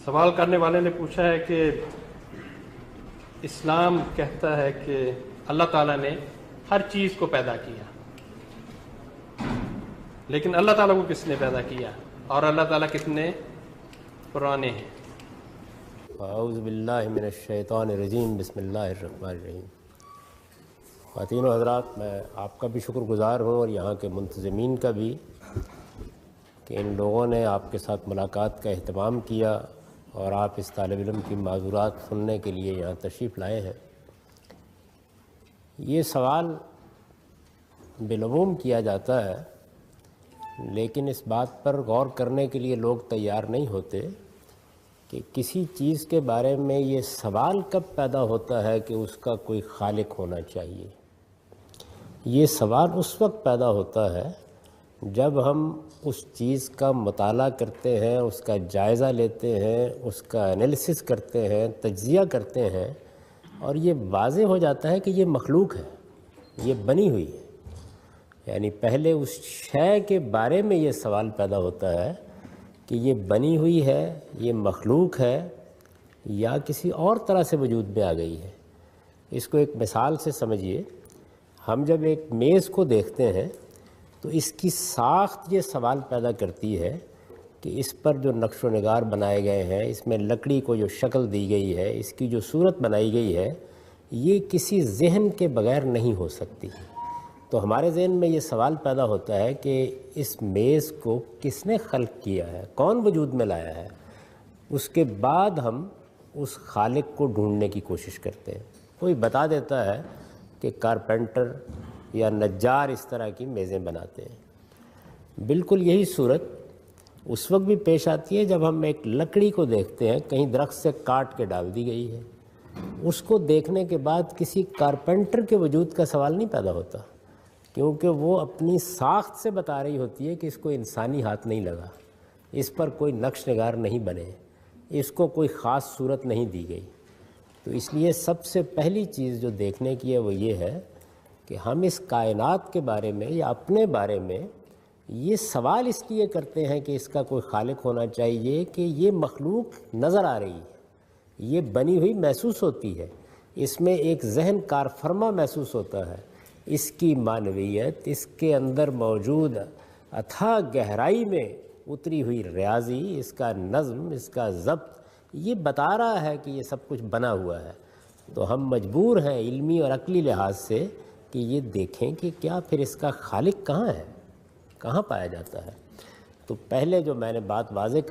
سوال کرنے والے نے پوچھا ہے کہ اسلام کہتا ہے کہ اللہ تعالیٰ نے ہر چیز کو پیدا کیا، لیکن اللہ تعالیٰ کو کس نے پیدا کیا اور اللہ تعالیٰ کتنے پرانے ہیں؟ اعوذ باللہ من الشیطان الرجیم، بسم اللہ الرحمن الرحیم۔ خواتین و حضرات، میں آپ کا بھی شکر گزار ہوں اور یہاں کے منتظمین کا بھی کہ ان لوگوں نے آپ کے ساتھ ملاقات کا اہتمام کیا اور آپ اس طالب علم کی معذورات سننے کے لیے یہاں تشریف لائے ہیں۔ یہ سوال بالعموم کیا جاتا ہے، لیکن اس بات پر غور کرنے کے لیے لوگ تیار نہیں ہوتے کہ کسی چیز کے بارے میں یہ سوال کب پیدا ہوتا ہے کہ اس کا کوئی خالق ہونا چاہیے۔ یہ سوال اس وقت پیدا ہوتا ہے جب ہم اس چیز کا مطالعہ کرتے ہیں، اس کا جائزہ لیتے ہیں، اس کا انالیسس کرتے ہیں، تجزیہ کرتے ہیں، اور یہ واضح ہو جاتا ہے کہ یہ مخلوق ہے، یہ بنی ہوئی ہے۔ یعنی پہلے اس شے کے بارے میں یہ سوال پیدا ہوتا ہے کہ یہ بنی ہوئی ہے، یہ مخلوق ہے یا کسی اور طرح سے وجود میں آ گئی ہے۔ اس کو ایک مثال سے سمجھیے۔ ہم جب ایک میز کو دیکھتے ہیں تو اس کی ساخت یہ سوال پیدا کرتی ہے کہ اس پر جو نقش و نگار بنائے گئے ہیں، اس میں لکڑی کو جو شکل دی گئی ہے، اس کی جو صورت بنائی گئی ہے، یہ کسی ذہن کے بغیر نہیں ہو سکتی۔ تو ہمارے ذہن میں یہ سوال پیدا ہوتا ہے کہ اس میز کو کس نے خلق کیا ہے، کون وجود میں لایا ہے۔ اس کے بعد ہم اس خالق کو ڈھونڈنے کی کوشش کرتے ہیں۔ کوئی بتا دیتا ہے کہ کارپینٹر یا نجار اس طرح کی میزیں بناتے ہیں۔ بالکل یہی صورت اس وقت بھی پیش آتی ہے جب ہم ایک لکڑی کو دیکھتے ہیں، کہیں درخت سے کاٹ کے ڈال دی گئی ہے۔ اس کو دیکھنے کے بعد کسی کارپینٹر کے وجود کا سوال نہیں پیدا ہوتا، کیونکہ وہ اپنی ساخت سے بتا رہی ہوتی ہے کہ اس کو انسانی ہاتھ نہیں لگا، اس پر کوئی نقش نگار نہیں بنے، اس کو کوئی خاص صورت نہیں دی گئی۔ تو اس لیے سب سے پہلی چیز جو دیکھنے کی ہے وہ یہ ہے کہ ہم اس کائنات کے بارے میں یا اپنے بارے میں یہ سوال اس لیے کرتے ہیں کہ اس کا کوئی خالق ہونا چاہیے کہ یہ مخلوق نظر آ رہی ہے، یہ بنی ہوئی محسوس ہوتی ہے، اس میں ایک ذہن کار فرما محسوس ہوتا ہے، اس کی معنویت، اس کے اندر موجود اتھاہ گہرائی میں اتری ہوئی ریاضی، اس کا نظم، اس کا ضبط، یہ بتا رہا ہے کہ یہ سب کچھ بنا ہوا ہے۔ تو ہم مجبور ہیں علمی اور عقلی لحاظ سے کہ یہ دیکھیں کہ کیا پھر اس کا خالق کہاں ہے، کہاں پایا جاتا ہے۔ تو پہلے جو میں نے بات واضح کر